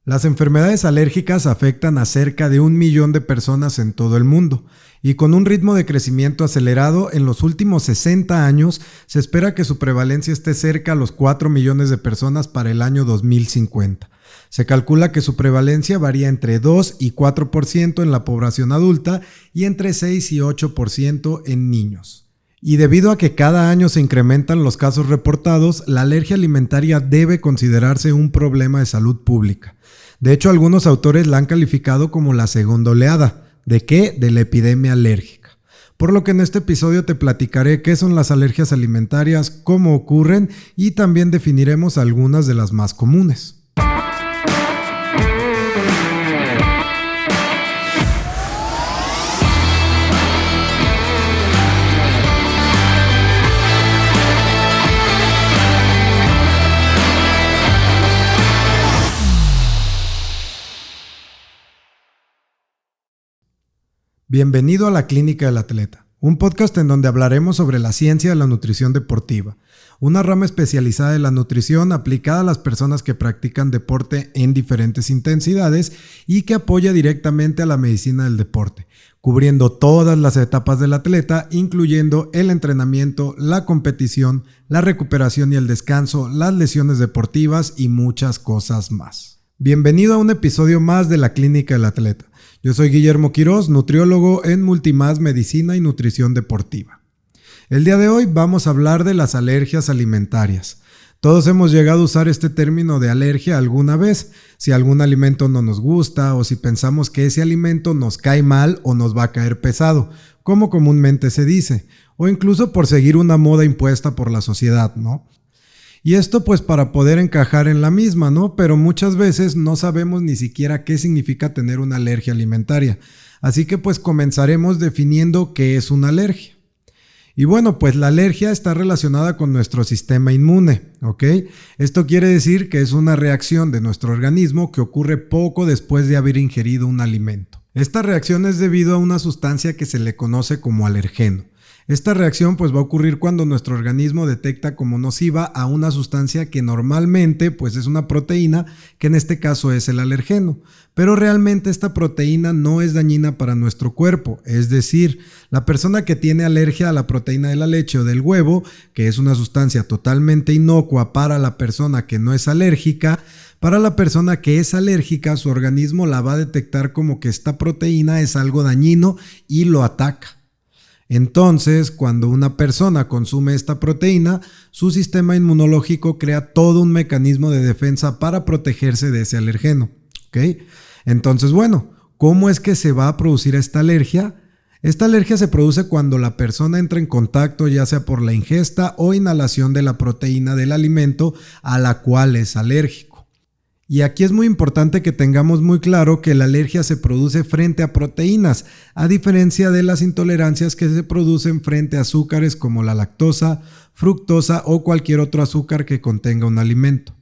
Las enfermedades alérgicas afectan a cerca de 1 millón de personas en todo el mundo y con un ritmo de crecimiento acelerado en los últimos 60 años se espera que su prevalencia esté cerca a los 4 millones de personas para el año 2050. Se calcula que su prevalencia varía entre 2 y 4% en la población adulta y entre 6 y 8% en niños. Y debido a que cada año se incrementan los casos reportados, la alergia alimentaria debe considerarse un problema de salud pública. De hecho, algunos autores la han calificado como la segunda oleada. ¿De qué? De la epidemia alérgica. Por lo que en este episodio te platicaré qué son las alergias alimentarias, cómo ocurren y también definiremos algunas de las más comunes. Bienvenido a la Clínica del Atleta, un podcast en donde hablaremos sobre la ciencia de la nutrición deportiva, una rama especializada de la nutrición aplicada a las personas que practican deporte en diferentes intensidades y que apoya directamente a la medicina del deporte, cubriendo todas las etapas del atleta, incluyendo el entrenamiento, la competición, la recuperación y el descanso, las lesiones deportivas y muchas cosas más. Bienvenido a un episodio más de la Clínica del Atleta. Yo soy Guillermo Quirós, nutriólogo en Multimás Medicina y Nutrición Deportiva. El día de hoy vamos a hablar de las alergias alimentarias. Todos hemos llegado a usar este término de alergia alguna vez, si algún alimento no nos gusta o si pensamos que ese alimento nos cae mal o nos va a caer pesado, como comúnmente se dice, o incluso por seguir una moda impuesta por la sociedad, ¿no? Y esto pues para poder encajar en la misma, ¿no? Pero muchas veces no sabemos ni siquiera qué significa tener una alergia alimentaria. Así que pues comenzaremos definiendo qué es una alergia. Y bueno, pues la alergia está relacionada con nuestro sistema inmune, ¿ok? Esto quiere decir que es una reacción de nuestro organismo que ocurre poco después de haber ingerido un alimento. Esta reacción es debido a una sustancia que se le conoce como alergeno. Esta reacción pues va a ocurrir cuando nuestro organismo detecta como nociva a una sustancia que normalmente pues es una proteína, que en este caso es el alergeno, pero realmente esta proteína no es dañina para nuestro cuerpo, es decir, la persona que tiene alergia a la proteína de la leche o del huevo, que es una sustancia totalmente inocua para la persona que no es alérgica, para la persona que es alérgica su organismo la va a detectar como que esta proteína es algo dañino y lo ataca. Entonces, cuando una persona consume esta proteína, su sistema inmunológico crea todo un mecanismo de defensa para protegerse de ese alergeno, ¿ok? Entonces, bueno, ¿cómo es que se va a producir esta alergia? Esta alergia se produce cuando la persona entra en contacto ya sea por la ingesta o inhalación de la proteína del alimento a la cual es alérgico. Y aquí es muy importante que tengamos muy claro que la alergia se produce frente a proteínas, a diferencia de las intolerancias que se producen frente a azúcares como la lactosa, fructosa o cualquier otro azúcar que contenga un alimento.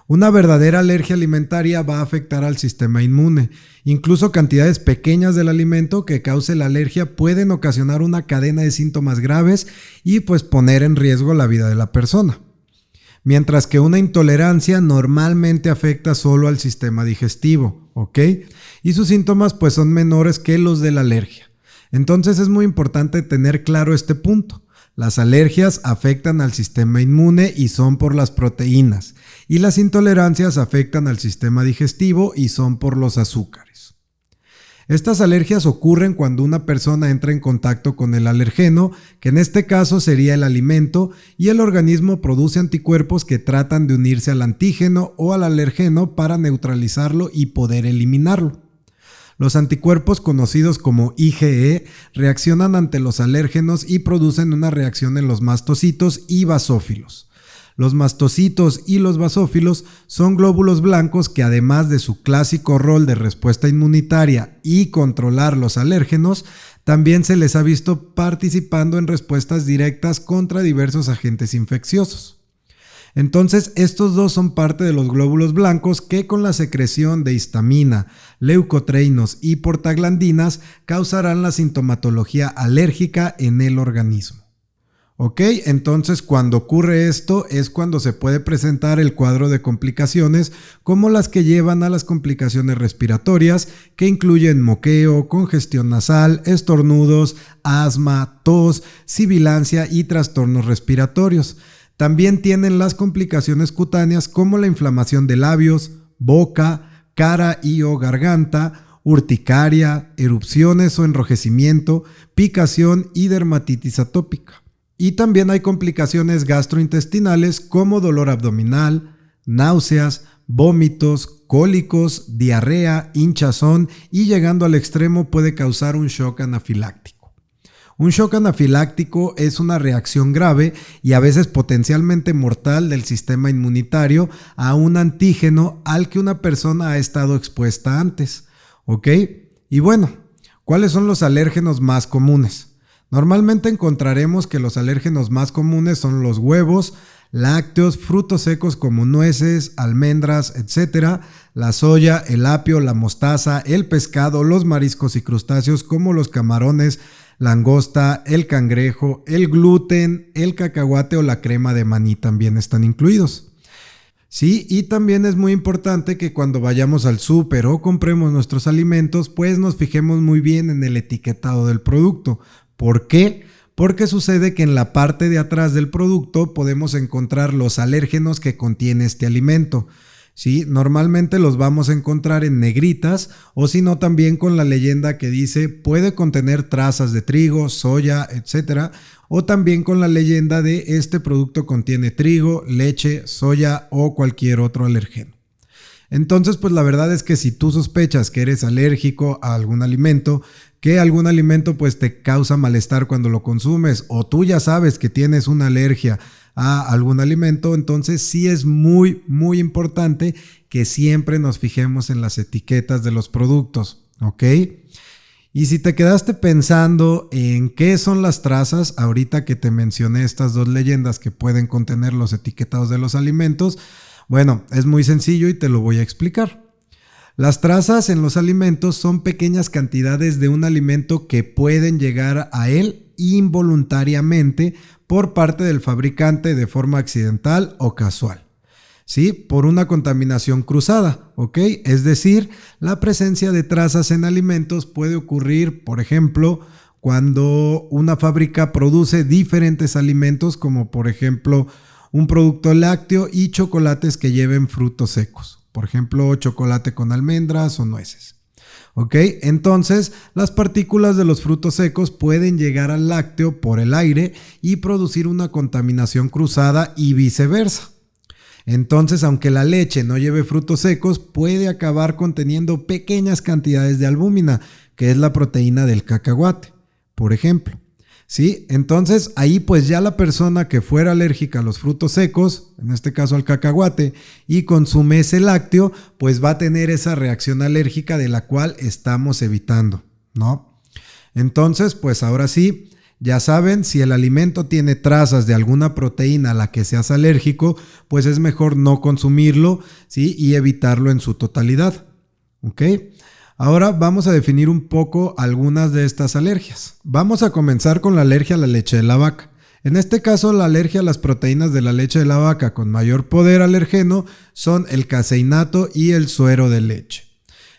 Una verdadera alergia alimentaria va a afectar al sistema inmune. Incluso cantidades pequeñas del alimento que cause la alergia pueden ocasionar una cadena de síntomas graves y pues poner en riesgo la vida de la persona. Mientras que una intolerancia normalmente afecta solo al sistema digestivo, ¿ok? Y sus síntomas pues son menores que los de la alergia. Entonces es muy importante tener claro este punto. Las alergias afectan al sistema inmune y son por las proteínas, y las intolerancias afectan al sistema digestivo y son por los azúcares. Estas alergias ocurren cuando una persona entra en contacto con el alergeno, que en este caso sería el alimento, y el organismo produce anticuerpos que tratan de unirse al antígeno o al alergeno para neutralizarlo y poder eliminarlo. Los anticuerpos conocidos como IgE reaccionan ante los alérgenos y producen una reacción en los mastocitos y basófilos. Los mastocitos y los basófilos son glóbulos blancos que además de su clásico rol de respuesta inmunitaria y controlar los alérgenos, también se les ha visto participando en respuestas directas contra diversos agentes infecciosos. Entonces, estos dos son parte de los glóbulos blancos que con la secreción de histamina, leucotreinos y portaglandinas causarán la sintomatología alérgica en el organismo. ¿Ok? Entonces, cuando ocurre esto es cuando se puede presentar el cuadro de complicaciones como las que llevan a las complicaciones respiratorias, que incluyen moqueo, congestión nasal, estornudos, asma, tos, sibilancia y trastornos respiratorios. También tienen las complicaciones cutáneas como la inflamación de labios, boca, cara y o garganta, urticaria, erupciones o enrojecimiento, picación y dermatitis atópica. Y también hay complicaciones gastrointestinales como dolor abdominal, náuseas, vómitos, cólicos, diarrea, hinchazón y llegando al extremo puede causar un shock anafiláctico. Un shock anafiláctico es una reacción grave y a veces potencialmente mortal del sistema inmunitario a un antígeno al que una persona ha estado expuesta antes. ¿Ok? Y bueno, ¿cuáles son los alérgenos más comunes? Normalmente encontraremos que los alérgenos más comunes son los huevos, lácteos, frutos secos como nueces, almendras, etc., la soya, el apio, la mostaza, el pescado, los mariscos y crustáceos como los camarones, langosta, el cangrejo, el gluten, el cacahuate o la crema de maní también están incluidos. Sí, y también es muy importante que cuando vayamos al súper o compremos nuestros alimentos, pues nos fijemos muy bien en el etiquetado del producto. ¿Por qué? Porque sucede que en la parte de atrás del producto podemos encontrar los alérgenos que contiene este alimento. ¿Sí? Normalmente los vamos a encontrar en negritas o si no también con la leyenda que dice puede contener trazas de trigo, soya, etc. O también con la leyenda de este producto contiene trigo, leche, soya o cualquier otro alérgeno. Entonces, pues la verdad es que si tú sospechas que eres alérgico a algún alimento, que algún alimento pues te causa malestar cuando lo consumes o tú ya sabes que tienes una alergia a algún alimento, entonces sí es muy importante que siempre nos fijemos en las etiquetas de los productos, ¿ok? Y si te quedaste pensando en qué son las trazas, ahorita que te mencioné estas dos leyendas que pueden contener los etiquetados de los alimentos, bueno, es muy sencillo y te lo voy a explicar. Las trazas en los alimentos son pequeñas cantidades de un alimento que pueden llegar a él involuntariamente por parte del fabricante de forma accidental o casual, ¿sí? Por una contaminación cruzada, ¿ok? Es decir, la presencia de trazas en alimentos puede ocurrir, por ejemplo, cuando una fábrica produce diferentes alimentos, como por ejemplo un producto lácteo y chocolates que lleven frutos secos. Por ejemplo, chocolate con almendras o nueces. ¿Ok? Entonces, las partículas de los frutos secos pueden llegar al lácteo por el aire y producir una contaminación cruzada y viceversa. Entonces, aunque la leche no lleve frutos secos, puede acabar conteniendo pequeñas cantidades de albúmina, que es la proteína del cacahuate, por ejemplo. ¿Sí? Entonces ahí pues ya la persona que fuera alérgica a los frutos secos, en este caso al cacahuate, y consume ese lácteo, pues va a tener esa reacción alérgica de la cual estamos evitando, ¿no? Entonces pues ahora sí, ya saben, si el alimento tiene trazas de alguna proteína a la que seas alérgico, pues es mejor no consumirlo, ¿sí? Y evitarlo en su totalidad, ¿ok? Ahora vamos a definir un poco algunas de estas alergias. Vamos a comenzar con la alergia a la leche de la vaca. En este caso, la alergia a las proteínas de la leche de la vaca con mayor poder alergeno son el caseinato y el suero de leche.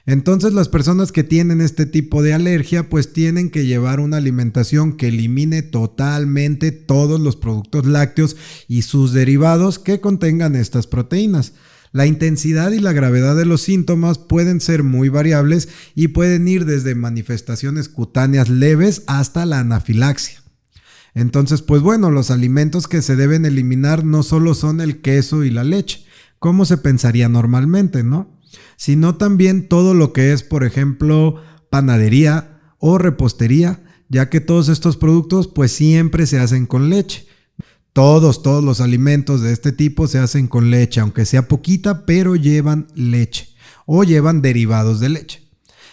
Entonces, las personas que tienen este tipo de alergia pues tienen que llevar una alimentación que elimine totalmente todos los productos lácteos y sus derivados que contengan estas proteínas. La intensidad y la gravedad de los síntomas pueden ser muy variables y pueden ir desde manifestaciones cutáneas leves hasta la anafilaxia. Entonces, pues bueno, los alimentos que se deben eliminar no solo son el queso y la leche, como se pensaría normalmente, ¿no? Sino también todo lo que es, por ejemplo, panadería o repostería, ya que todos estos productos pues siempre se hacen con leche. Todos los alimentos de este tipo se hacen con leche, aunque sea poquita, pero llevan leche o llevan derivados de leche.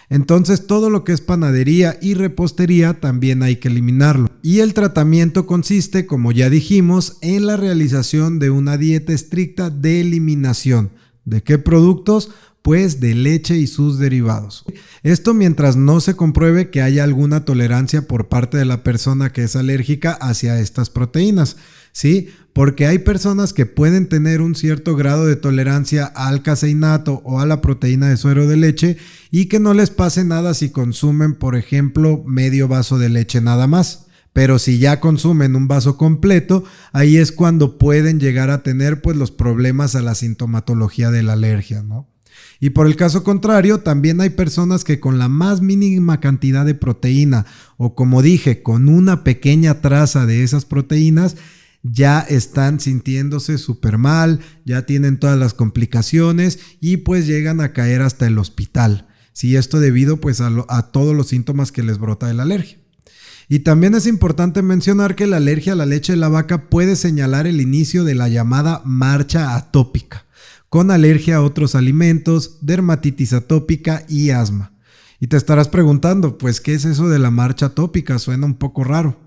Entonces todo lo que es panadería y repostería también hay que eliminarlo. Y el tratamiento consiste, como ya dijimos, en la realización de una dieta estricta de eliminación. ¿De qué productos? pues de leche y sus derivados. Esto mientras no se compruebe que haya alguna tolerancia por parte de la persona que es alérgica hacia estas proteínas, ¿sí? Porque hay personas que pueden tener un cierto grado de tolerancia al caseinato o a la proteína de suero de leche y que no les pase nada si consumen, por ejemplo, medio vaso de leche nada más. Pero si ya consumen un vaso completo, ahí es cuando pueden llegar a tener pues los problemas a la sintomatología de la alergia, ¿no? Y por el caso contrario, también hay personas que con la más mínima cantidad de proteína o como dije, con una pequeña traza de esas proteínas, ya están sintiéndose súper mal, ya tienen todas las complicaciones y pues llegan a caer hasta el hospital. Sí, esto debido pues a todos los síntomas que les brota de la alergia. Y también es importante mencionar que la alergia a la leche de la vaca puede señalar el inicio de la llamada marcha atópica, con alergia a otros alimentos, dermatitis atópica y asma. Y te estarás preguntando, pues, ¿qué es eso de la marcha atópica? Suena un poco raro.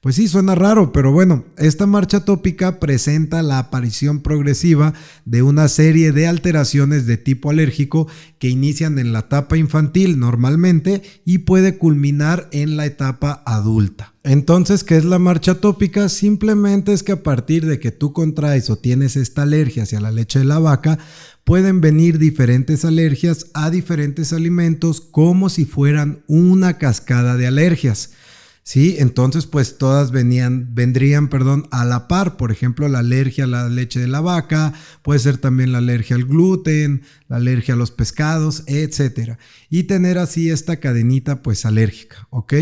Pues sí, suena raro, pero bueno, esta marcha atópica presenta la aparición progresiva de una serie de alteraciones de tipo alérgico que inician en la etapa infantil normalmente y puede culminar en la etapa adulta. Entonces, ¿qué es la marcha atópica? Simplemente es que a partir de que tú contraes o tienes esta alergia hacia la leche de la vaca, pueden venir diferentes alergias a diferentes alimentos como si fueran una cascada de alergias. Sí, entonces pues todas vendrían a la par. Por ejemplo, la alergia a la leche de la vaca, puede ser también la alergia al gluten, la alergia a los pescados, etcétera. Y tener así esta cadenita pues alérgica, ¿ok?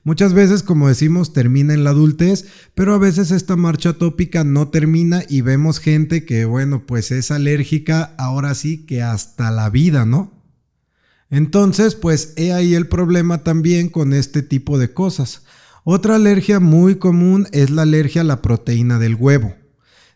Muchas veces, como decimos, termina en la adultez, pero a veces esta marcha atópica no termina y vemos gente que, bueno, pues es alérgica ahora sí que hasta la vida, ¿no? Entonces, pues he ahí el problema también con este tipo de cosas. Otra alergia muy común es la alergia a la proteína del huevo,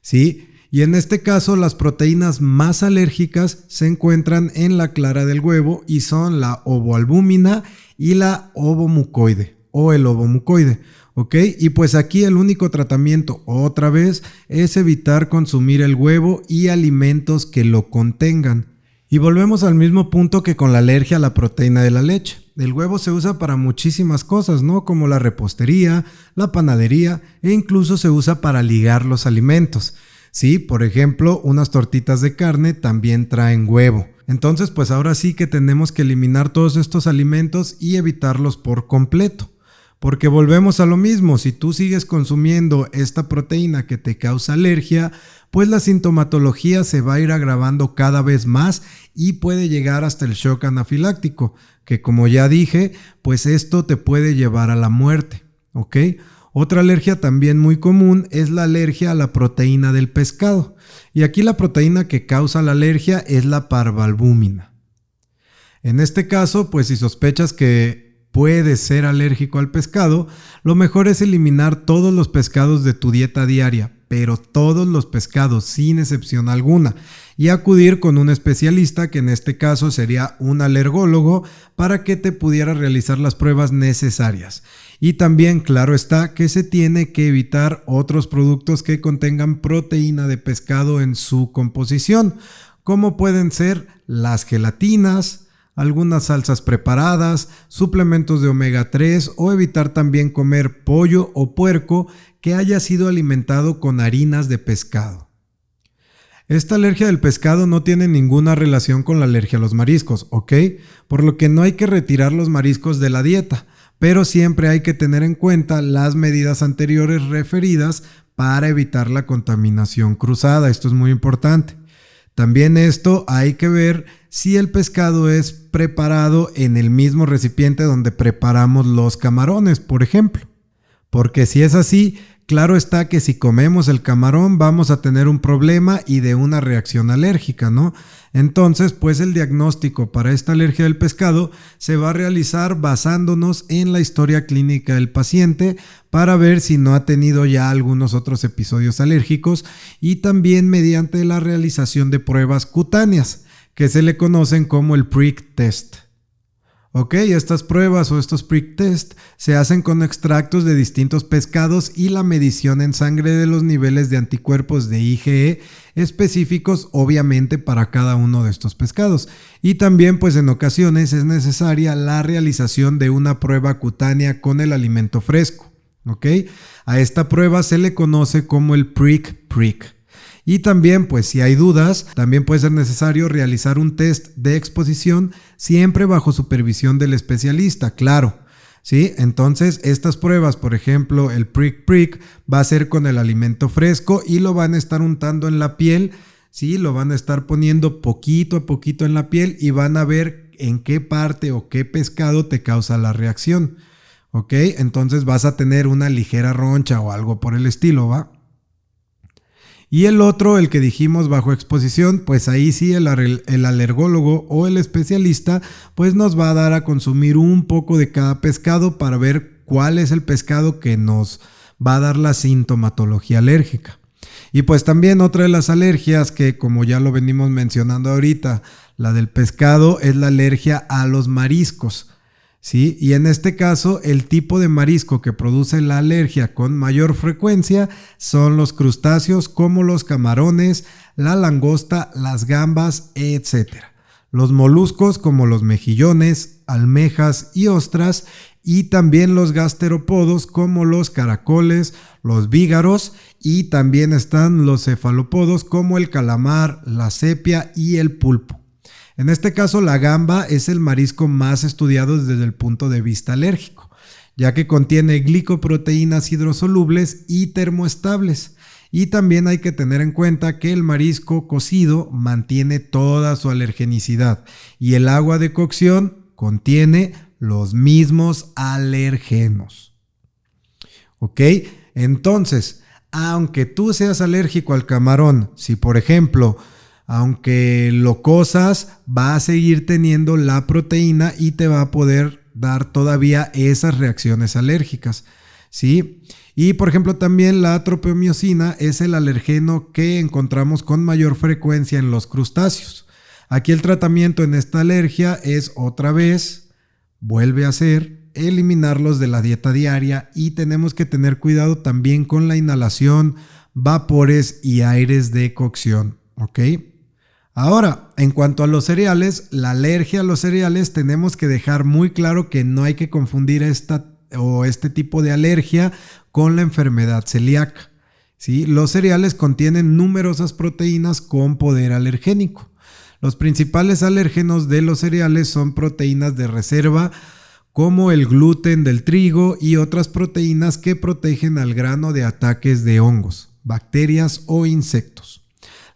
¿sí? Y en este caso las proteínas más alérgicas se encuentran en la clara del huevo y son la ovoalbúmina y la ovomucoide o el ovomucoide, ¿ok? Y pues aquí el único tratamiento otra vez es evitar consumir el huevo y alimentos que lo contengan. Y volvemos al mismo punto que con la alergia a la proteína de la leche. El huevo se usa para muchísimas cosas, ¿no? Como la repostería, la panadería e incluso se usa para ligar los alimentos. Sí, por ejemplo, unas tortitas de carne también traen huevo. Entonces, pues ahora sí que tenemos que eliminar todos estos alimentos y evitarlos por completo. Porque volvemos a lo mismo, si tú sigues consumiendo esta proteína que te causa alergia, pues la sintomatología se va a ir agravando cada vez más y puede llegar hasta el shock anafiláctico, que como ya dije, pues esto te puede llevar a la muerte, ¿ok? Otra alergia también muy común es la alergia a la proteína del pescado. Y aquí la proteína que causa la alergia es la parvalbúmina. En este caso, pues si sospechas que puedes ser alérgico al pescado, lo mejor es eliminar todos los pescados de tu dieta diaria, pero todos los pescados sin excepción alguna, y acudir con un especialista, que en este caso sería un alergólogo, para que te pudiera realizar las pruebas necesarias. Y también, claro está, que se tiene que evitar otros productos que contengan proteína de pescado en su composición, como pueden ser las gelatinas, algunas salsas preparadas, suplementos de omega 3 o evitar también comer pollo o puerco que haya sido alimentado con harinas de pescado. Esta alergia del pescado no tiene ninguna relación con la alergia a los mariscos, ¿ok? Por lo que no hay que retirar los mariscos de la dieta, pero siempre hay que tener en cuenta las medidas anteriores referidas para evitar la contaminación cruzada. Esto es muy importante. También esto hay que ver si el pescado es preparado en el mismo recipiente donde preparamos los camarones, por ejemplo. Porque si es así, claro está que si comemos el camarón vamos a tener un problema y de una reacción alérgica, ¿no? Entonces, pues el diagnóstico para esta alergia del pescado se va a realizar basándonos en la historia clínica del paciente para ver si no ha tenido ya algunos otros episodios alérgicos y también mediante la realización de pruebas cutáneas, que se le conocen como el prick test. Ok, estas pruebas o estos prick test se hacen con extractos de distintos pescados y la medición en sangre de los niveles de anticuerpos de IgE específicos obviamente para cada uno de estos pescados. Y también pues en ocasiones es necesaria la realización de una prueba cutánea con el alimento fresco. Ok, a esta prueba se le conoce como el prick. Y también, pues si hay dudas, también puede ser necesario realizar un test de exposición siempre bajo supervisión del especialista, claro. ¿Sí? Entonces, estas pruebas, por ejemplo, el prick va a ser con el alimento fresco y lo van a estar untando en la piel, ¿sí? Lo van a estar poniendo poquito a poquito en la piel y van a ver en qué parte o qué pescado te causa la reacción. ¿Ok? Entonces vas a tener una ligera roncha o algo por el estilo, ¿va? Y el otro, el que dijimos bajo exposición, pues ahí sí el alergólogo o el especialista pues nos va a dar a consumir un poco de cada pescado para ver cuál es el pescado que nos va a dar la sintomatología alérgica. Y pues también otra de las alergias que, como ya lo venimos mencionando ahorita, la del pescado, es la alergia a los mariscos. ¿Sí? Y en este caso, el tipo de marisco que produce la alergia con mayor frecuencia son los crustáceos como los camarones, la langosta, las gambas, etc. Los moluscos como los mejillones, almejas y ostras, y también los gasterópodos como los caracoles, los vígaros, y también están los cefalópodos como el calamar, la sepia y el pulpo. En este caso, la gamba es el marisco más estudiado desde el punto de vista alérgico, ya que contiene glicoproteínas hidrosolubles y termoestables. Y también hay que tener en cuenta que el marisco cocido mantiene toda su alergenicidad y el agua de cocción contiene los mismos alergenos. ¿Ok? Entonces, aunque tú seas alérgico al camarón, si por ejemplo, aunque lo cozas, va a seguir teniendo la proteína y te va a poder dar todavía esas reacciones alérgicas, ¿sí? Y por ejemplo también la atropomiosina es el alergeno que encontramos con mayor frecuencia en los crustáceos. Aquí el tratamiento en esta alergia es otra vez, vuelve a ser eliminarlos de la dieta diaria y tenemos que tener cuidado también con la inhalación, vapores y aires de cocción, ¿ok? Ahora, en cuanto a los cereales, la alergia a los cereales tenemos que dejar muy claro que no hay que confundir este tipo de alergia con la enfermedad celíaca. ¿Sí? Los cereales contienen numerosas proteínas con poder alergénico. Los principales alérgenos de los cereales son proteínas de reserva como el gluten del trigo y otras proteínas que protegen al grano de ataques de hongos, bacterias o insectos.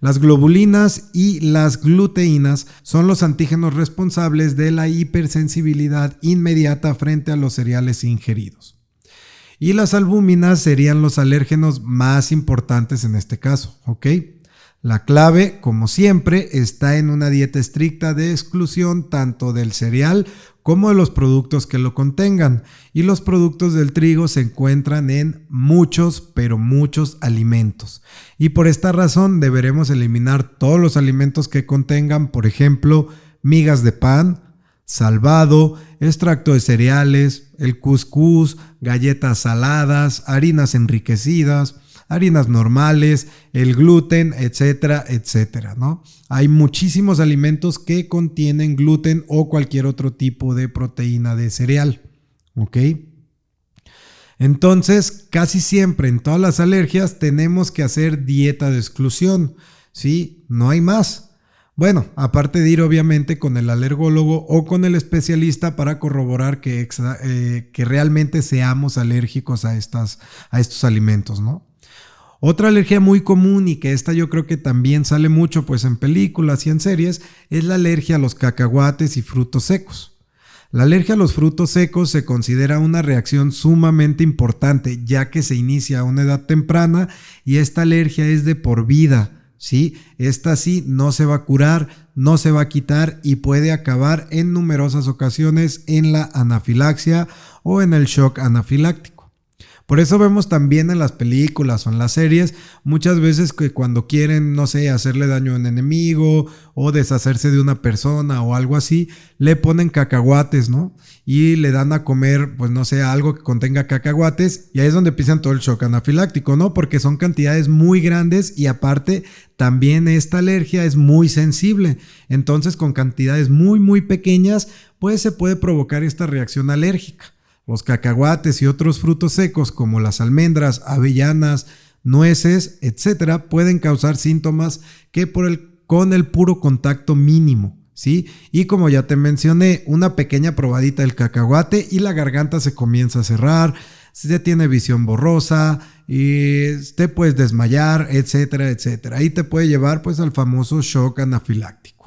Las globulinas y las gluteínas son los antígenos responsables de la hipersensibilidad inmediata frente a los cereales ingeridos. Y las albúminas serían los alérgenos más importantes en este caso, ¿ok? La clave, como siempre, está en una dieta estricta de exclusión tanto del cereal como de los productos que lo contengan. Y los productos del trigo se encuentran en muchos, pero muchos alimentos. Y por esta razón deberemos eliminar todos los alimentos que contengan, por ejemplo, migas de pan, salvado, extracto de cereales, el cuscús, galletas saladas, harinas enriquecidas, harinas normales, el gluten, etcétera, etcétera, ¿no? Hay muchísimos alimentos que contienen gluten o cualquier otro tipo de proteína de cereal, ¿ok? Entonces, casi siempre en todas las alergias tenemos que hacer dieta de exclusión, ¿sí? No hay más. Bueno, aparte de ir obviamente con el alergólogo o con el especialista para corroborar que realmente seamos alérgicos a estos alimentos, ¿no? Otra alergia muy común y que esta yo creo que también sale mucho pues en películas y en series es la alergia a los cacahuates y frutos secos. La alergia a los frutos secos se considera una reacción sumamente importante ya que se inicia a una edad temprana y esta alergia es de por vida, ¿sí? Esta sí no se va a curar, no se va a quitar y puede acabar en numerosas ocasiones en la anafilaxia o en el shock anafiláctico. Por eso vemos también en las películas o en las series muchas veces que cuando quieren, no sé, hacerle daño a un enemigo o deshacerse de una persona o algo así, le ponen cacahuates, ¿no? Y le dan a comer, pues no sé, algo que contenga cacahuates y ahí es donde empiezan todo el shock anafiláctico, ¿no? Porque son cantidades muy grandes y aparte también esta alergia es muy sensible. Entonces con cantidades muy pequeñas, pues se puede provocar esta reacción alérgica. Los cacahuates y otros frutos secos como las almendras, avellanas, nueces, etcétera, pueden causar síntomas que con el puro contacto mínimo, ¿sí? Y como ya te mencioné, una pequeña probadita del cacahuate y la garganta se comienza a cerrar, se tiene visión borrosa, y te puedes desmayar, etcétera, etcétera. Ahí te puede llevar pues al famoso shock anafiláctico.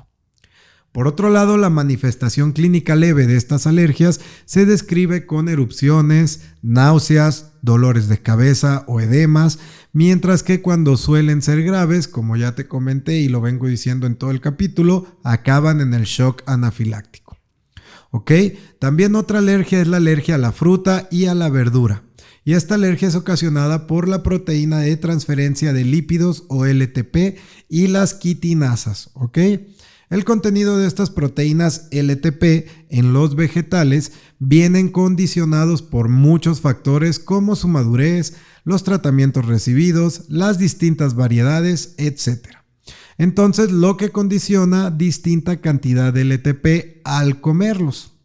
Por otro lado, la manifestación clínica leve de estas alergias se describe con erupciones, náuseas, dolores de cabeza o edemas, mientras que cuando suelen ser graves, como ya te comenté y lo vengo diciendo en todo el capítulo, acaban en el shock anafiláctico. ¿Ok? También otra alergia es la alergia a la fruta y a la verdura. Y esta alergia es ocasionada por la proteína de transferencia de lípidos o LTP y las quitinasas, ¿ok? El contenido de estas proteínas LTP en los vegetales vienen condicionados por muchos factores como su madurez, los tratamientos recibidos, las distintas variedades, etc. Entonces, lo que condiciona distinta cantidad de LTP al comerlos,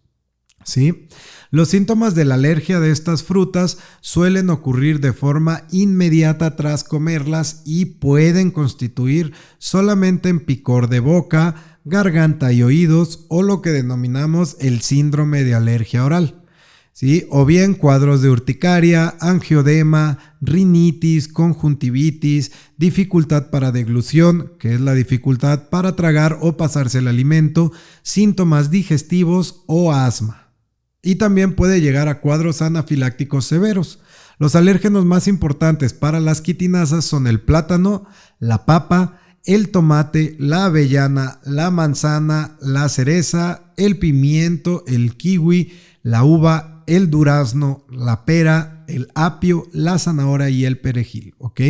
¿sí? Los síntomas de la alergia de estas frutas suelen ocurrir de forma inmediata tras comerlas y pueden constituir solamente en picor de boca, garganta y oídos o lo que denominamos el síndrome de alergia oral, ¿sí? O bien cuadros de urticaria, angioedema, rinitis, conjuntivitis, dificultad para deglución, que es la dificultad para tragar o pasarse el alimento, síntomas digestivos o asma. Y también puede llegar a cuadros anafilácticos severos. Los alérgenos más importantes para las quitinasas son el plátano, la papa, el tomate, la avellana, la manzana, la cereza, el pimiento, el kiwi, la uva, el durazno, la pera, el apio, la zanahoria y el perejil, ¿ok?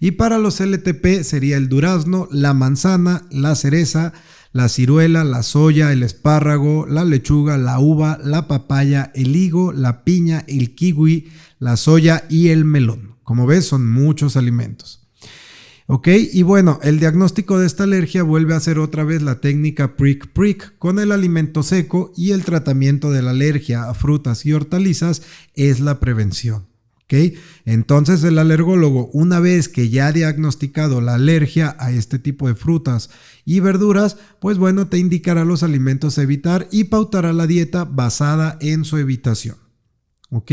Y para los LTP sería el durazno, la manzana, la cereza, la ciruela, la soya, el espárrago, la lechuga, la uva, la papaya, el higo, la piña, el kiwi, la soya y el melón. Como ves, son muchos alimentos. Ok, y bueno, el diagnóstico de esta alergia vuelve a ser otra vez la técnica prick prick con el alimento seco y el tratamiento de la alergia a frutas y hortalizas es la prevención. ¿Okay? Entonces el alergólogo, una vez que ya ha diagnosticado la alergia a este tipo de frutas y verduras, pues bueno, te indicará los alimentos a evitar y pautará la dieta basada en su evitación. ¿Ok?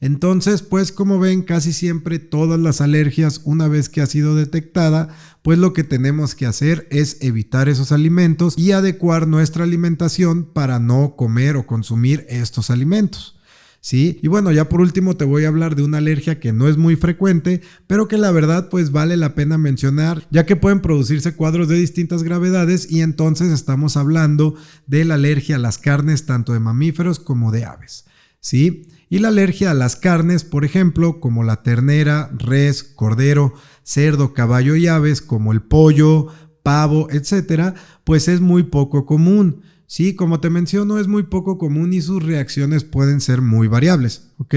Entonces, pues como ven, casi siempre todas las alergias, una vez que ha sido detectada, pues lo que tenemos que hacer es evitar esos alimentos y adecuar nuestra alimentación para no comer o consumir estos alimentos. ¿Sí? Y bueno, ya por último te voy a hablar de una alergia que no es muy frecuente, pero que la verdad pues vale la pena mencionar, ya que pueden producirse cuadros de distintas gravedades y entonces estamos hablando de la alergia a las carnes tanto de mamíferos como de aves, ¿sí? Y la alergia a las carnes, por ejemplo, como la ternera, res, cordero, cerdo, caballo y aves, como el pollo, pavo, etcétera, pues es muy poco común. Sí, como te menciono, es muy poco común y sus reacciones pueden ser muy variables, ¿ok?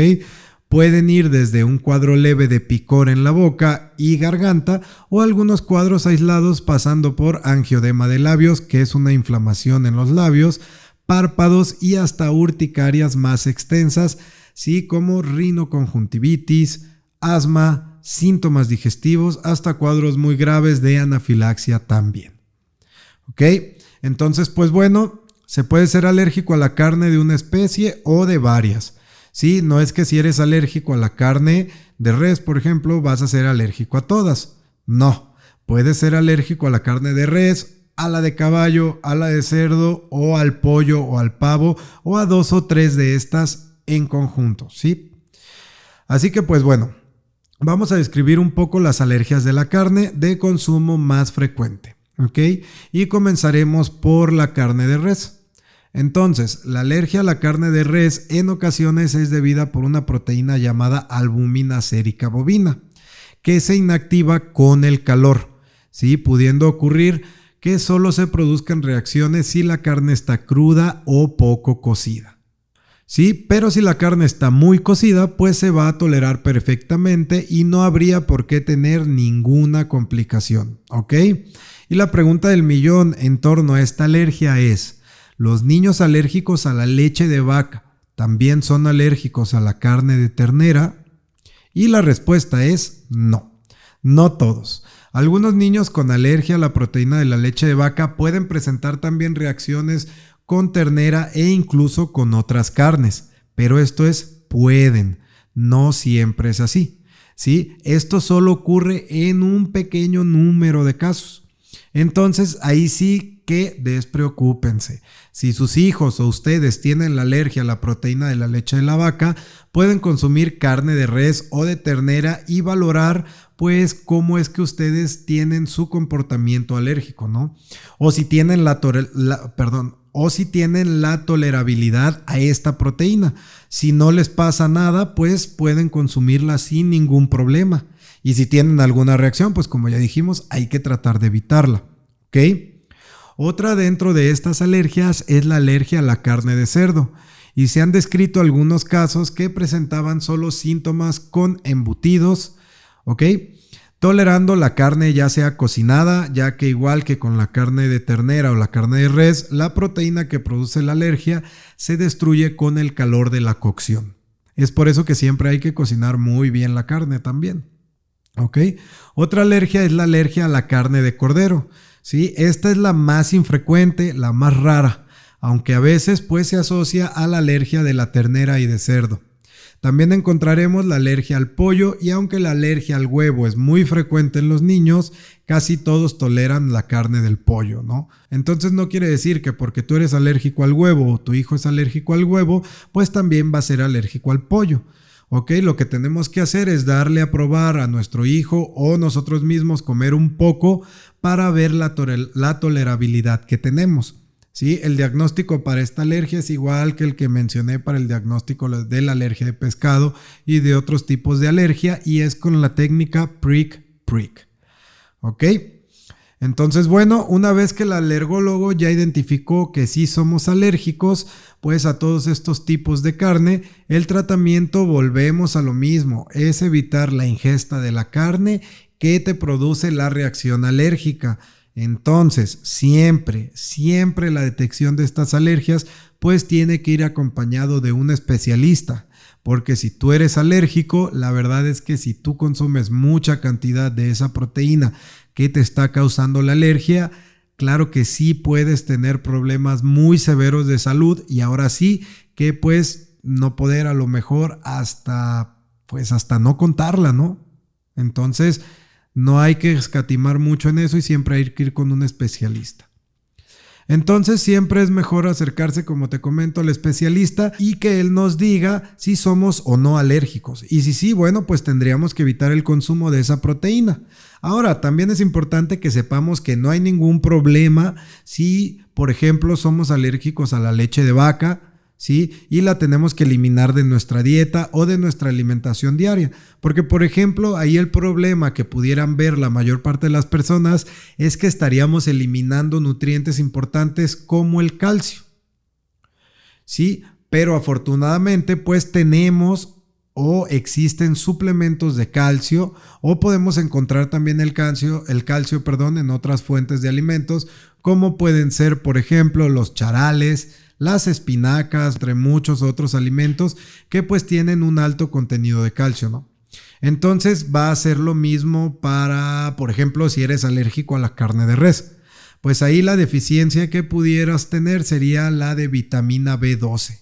Pueden ir desde un cuadro leve de picor en la boca y garganta o algunos cuadros aislados pasando por angioedema de labios, que es una inflamación en los labios, párpados y hasta urticarias más extensas, sí, como rinoconjuntivitis, asma, síntomas digestivos, hasta cuadros muy graves de anafilaxia también, ¿ok? Entonces, pues bueno, se puede ser alérgico a la carne de una especie o de varias. Sí, no es que si eres alérgico a la carne de res, por ejemplo, vas a ser alérgico a todas. No, puedes ser alérgico a la carne de res, a la de caballo, a la de cerdo o al pollo o al pavo o a 2 o 3 de estas en conjunto, ¿sí? Así que pues bueno, vamos a describir un poco las alergias de la carne de consumo más frecuente. ¿Ok? Y comenzaremos por la carne de res. Entonces, la alergia a la carne de res en ocasiones es debida por una proteína llamada albúmina sérica bovina, que se inactiva con el calor, ¿sí? Pudiendo ocurrir que solo se produzcan reacciones si la carne está cruda o poco cocida. Sí, pero si la carne está muy cocida, pues se va a tolerar perfectamente y no habría por qué tener ninguna complicación, ¿ok? Y la pregunta del millón en torno a esta alergia es: ¿los niños alérgicos a la leche de vaca también son alérgicos a la carne de ternera? Y la respuesta es no, no todos. Algunos niños con alergia a la proteína de la leche de vaca pueden presentar también reacciones con ternera e incluso con otras carnes, pero esto es pueden, no siempre es así, ¿sí? Esto solo ocurre en un pequeño número de casos. Entonces ahí sí que despreocúpense. Si sus hijos o ustedes tienen la alergia a la proteína de la leche de la vaca, pueden consumir carne de res o de ternera y valorar pues cómo es que ustedes tienen su comportamiento alérgico, ¿no? O si tienen la tolerabilidad a esta proteína. Si no les pasa nada, pues pueden consumirla sin ningún problema. Y si tienen alguna reacción, pues como ya dijimos, hay que tratar de evitarla, ¿ok? Otra dentro de estas alergias es la alergia a la carne de cerdo. Y se han descrito algunos casos que presentaban solo síntomas con embutidos, ¿ok? Tolerando la carne ya sea cocinada, ya que igual que con la carne de ternera o la carne de res, la proteína que produce la alergia se destruye con el calor de la cocción. Es por eso que siempre hay que cocinar muy bien la carne también, ¿ok? Otra alergia es la alergia a la carne de cordero, ¿sí? Esta es la más infrecuente, la más rara, aunque a veces pues se asocia a la alergia de la ternera y de cerdo. También encontraremos la alergia al pollo y aunque la alergia al huevo es muy frecuente en los niños, casi todos toleran la carne del pollo, ¿no? Entonces no quiere decir que porque tú eres alérgico al huevo o tu hijo es alérgico al huevo, pues también va a ser alérgico al pollo. ¿Ok? Lo que tenemos que hacer es darle a probar a nuestro hijo o nosotros mismos comer un poco para ver la tolerabilidad que tenemos. ¿Sí? El diagnóstico para esta alergia es igual que el que mencioné para el diagnóstico de la alergia de pescado y de otros tipos de alergia, y es con la técnica prick prick. ¿Ok? Entonces, bueno, una vez que el alergólogo ya identificó que sí somos alérgicos, pues a todos estos tipos de carne, el tratamiento, volvemos a lo mismo, es evitar la ingesta de la carne que te produce la reacción alérgica. Entonces, siempre la detección de estas alergias pues tiene que ir acompañado de un especialista, porque si tú eres alérgico, la verdad es que si tú consumes mucha cantidad de esa proteína que te está causando la alergia, claro que sí puedes tener problemas muy severos de salud y ahora sí que pues no poder a lo mejor hasta no contarla, ¿no? Entonces, no hay que escatimar mucho en eso y siempre hay que ir con un especialista. Entonces siempre es mejor acercarse, como te comento, al especialista y que él nos diga si somos o no alérgicos. Y si sí, bueno, pues tendríamos que evitar el consumo de esa proteína. Ahora, también es importante que sepamos que no hay ningún problema si, por ejemplo, somos alérgicos a la leche de vaca, ¿sí? Y la tenemos que eliminar de nuestra dieta o de nuestra alimentación diaria. Porque, por ejemplo, ahí el problema que pudieran ver la mayor parte de las personas es que estaríamos eliminando nutrientes importantes como el calcio, ¿sí? Pero afortunadamente, pues tenemos o existen suplementos de calcio o podemos encontrar también el calcio, en otras fuentes de alimentos, como pueden ser, por ejemplo, los charales, las espinacas, entre muchos otros alimentos que pues tienen un alto contenido de calcio, ¿no? Entonces va a ser lo mismo para, por ejemplo, si eres alérgico a la carne de res. Pues ahí la deficiencia que pudieras tener sería la de vitamina B12,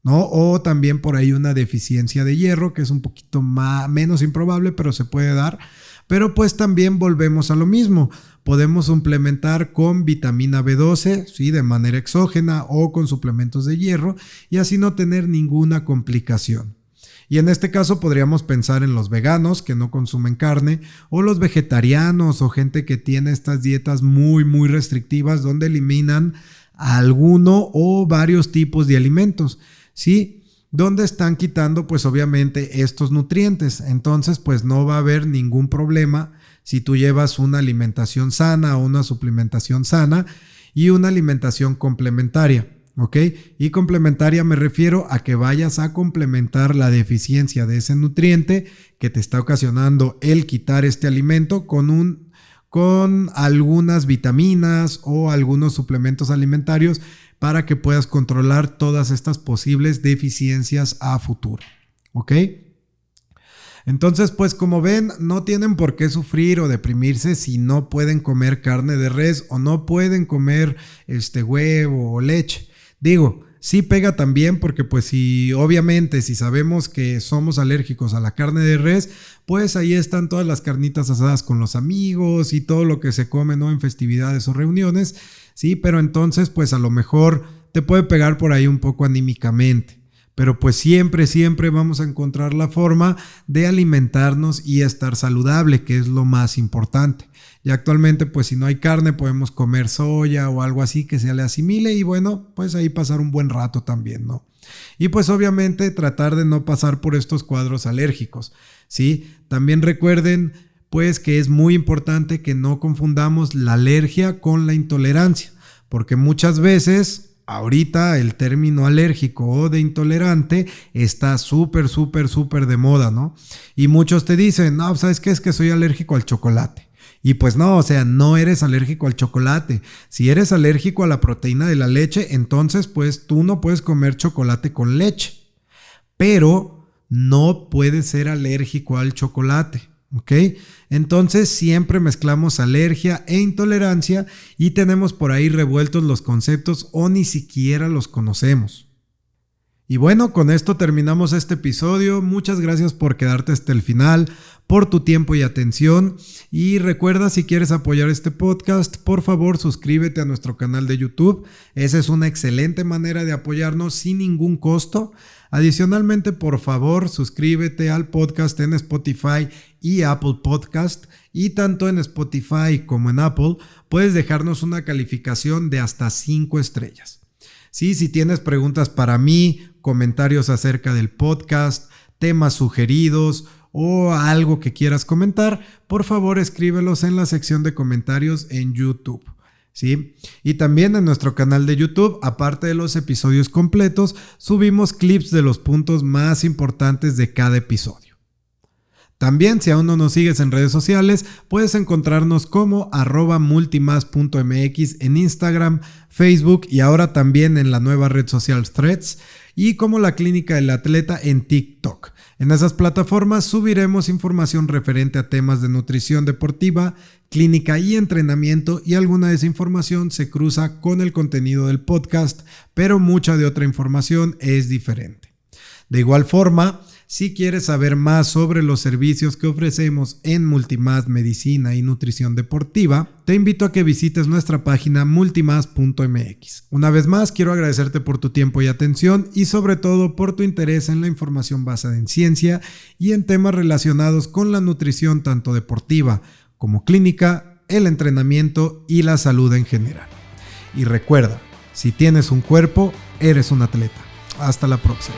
¿no? O también por ahí una deficiencia de hierro, que es un poquito menos improbable, pero se puede dar. Pero pues también volvemos a lo mismo. Podemos suplementar con vitamina B12, ¿sí? De manera exógena o con suplementos de hierro y así no tener ninguna complicación. Y en este caso podríamos pensar en los veganos que no consumen carne o los vegetarianos o gente que tiene estas dietas muy restrictivas donde eliminan alguno o varios tipos de alimentos, ¿sí? Donde están quitando pues obviamente estos nutrientes. Entonces pues no va a haber ningún problema si tú llevas una alimentación sana o una suplementación sana y una alimentación complementaria, ¿ok? Y complementaria me refiero a que vayas a complementar la deficiencia de ese nutriente que te está ocasionando el quitar este alimento con algunas vitaminas o algunos suplementos alimentarios para que puedas controlar todas estas posibles deficiencias a futuro, ¿ok? Entonces, pues como ven, no tienen por qué sufrir o deprimirse si no pueden comer carne de res o no pueden comer huevo o leche. Digo, sí pega también porque pues obviamente si sabemos que somos alérgicos a la carne de res, pues ahí están todas las carnitas asadas con los amigos y todo lo que se come, ¿no? En festividades o reuniones, sí, pero entonces pues a lo mejor te puede pegar por ahí un poco anímicamente. Pero pues siempre vamos a encontrar la forma de alimentarnos y estar saludable, que es lo más importante. Y actualmente pues si no hay carne podemos comer soya o algo así que se le asimile y bueno, pues ahí pasar un buen rato también, ¿no? Y pues obviamente tratar de no pasar por estos cuadros alérgicos, ¿sí? También recuerden pues que es muy importante que no confundamos la alergia con la intolerancia, porque muchas veces ahorita el término alérgico o de intolerante está súper de moda, ¿no? Y muchos te dicen, no, ¿sabes qué? Es que soy alérgico al chocolate. Y pues no, o sea, no eres alérgico al chocolate. Si eres alérgico a la proteína de la leche, entonces pues tú no puedes comer chocolate con leche. Pero no puedes ser alérgico al chocolate. ¿Ok? Entonces siempre mezclamos alergia e intolerancia y tenemos por ahí revueltos los conceptos o ni siquiera los conocemos. Y bueno, con esto terminamos este episodio. Muchas gracias por quedarte hasta el final, por tu tiempo y atención. Y recuerda, si quieres apoyar este podcast, por favor suscríbete a nuestro canal de YouTube. Esa es una excelente manera de apoyarnos sin ningún costo. Adicionalmente, por favor, suscríbete al podcast en Spotify y Apple Podcast. Y tanto en Spotify como en Apple puedes dejarnos una calificación de hasta 5 estrellas. Sí, si tienes preguntas para mí, comentarios acerca del podcast, temas sugeridos o algo que quieras comentar, por favor escríbelos en la sección de comentarios en YouTube. ¿Sí? Y también en nuestro canal de YouTube, aparte de los episodios completos, subimos clips de los puntos más importantes de cada episodio. También, si aún no nos sigues en redes sociales, puedes encontrarnos como @multimas.mx en Instagram, Facebook y ahora también en la nueva red social Threads y como La Clínica del Atleta en TikTok. En esas plataformas subiremos información referente a temas de nutrición deportiva, clínica y entrenamiento y alguna de esa información se cruza con el contenido del podcast, pero mucha de otra información es diferente. De igual forma, si quieres saber más sobre los servicios que ofrecemos en Multimas Medicina y Nutrición Deportiva, te invito a que visites nuestra página multimas.mx. Una vez más, quiero agradecerte por tu tiempo y atención y sobre todo por tu interés en la información basada en ciencia y en temas relacionados con la nutrición tanto deportiva como clínica, el entrenamiento y la salud en general. Y recuerda, si tienes un cuerpo, eres un atleta. Hasta la próxima.